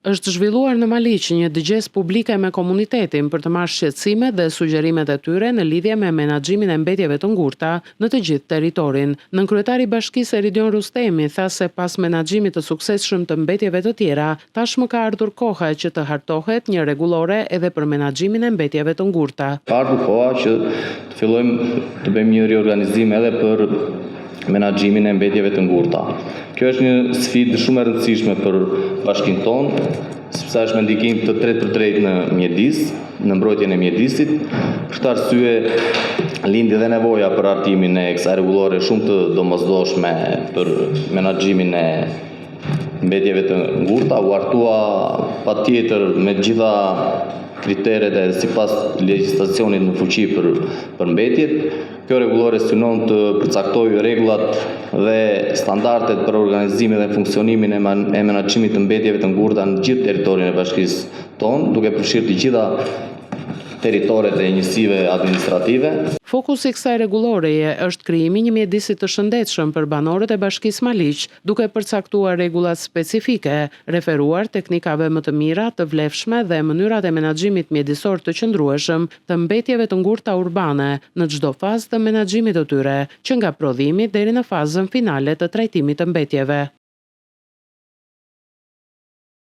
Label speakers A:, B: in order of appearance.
A: Është zhvilluar në Maliq një dëgjes publike me komunitetin për të marrë shqetësimet dhe sugjerimet e tyre në lidhje me menaxhimin e mbetjeve të ngurta në të gjithë territorin. Nënkryetari i Bashkisë Eridion Rustemi tha se pas menaxhimit të suksesshëm të mbetjeve të tjera, tashmë ka ardhur koha që të hartohet një rregullore edhe për menaxhimin e mbetjeve të ngurta.
B: Ka ardhur koha që të fillojmë të bëjmë një riorganizim edhe për menaxhimin e mbetjeve të ngurta. Kjo është një sfidë shumë e rëndësishme për bashkinë tonë, sepse është me ndikim të drejt në mjedis, në mbrojtjen e mjedisit. Për këtë arsye lindi dhe nevoja për hartimin e kësaj rregullore shumë të domosdoshme për menaxhimin e mbetjeve të ngurta, u hartua patjetër me gjitha kriteret e sipas legjislacionit në fuqi për mbetjet. Kjo rregullore synon të përcaktojë rregullat dhe standardet për organizimin dhe funksionimin e menaxhimit të mbetjeve të ngurta në gjithë territorin e bashkisë tonë, duke përfshirë të gjitha territoret e njësive administrative.
A: Fokusi i kësaj rregulloreje është krijimi një mjedisi të shëndetshëm për banorët e Bashkisë Maliq, duke përcaktuar rregullat specifike, referuar teknikave më të mira, të vlefshme dhe mënyrat e menaxhimit mjedisor të qëndrueshëm të mbetjeve të ngurta urbane në çdo fazë të menaxhimit të tyre, që nga prodhimi deri në fazën finale të trajtimit të mbetjeve.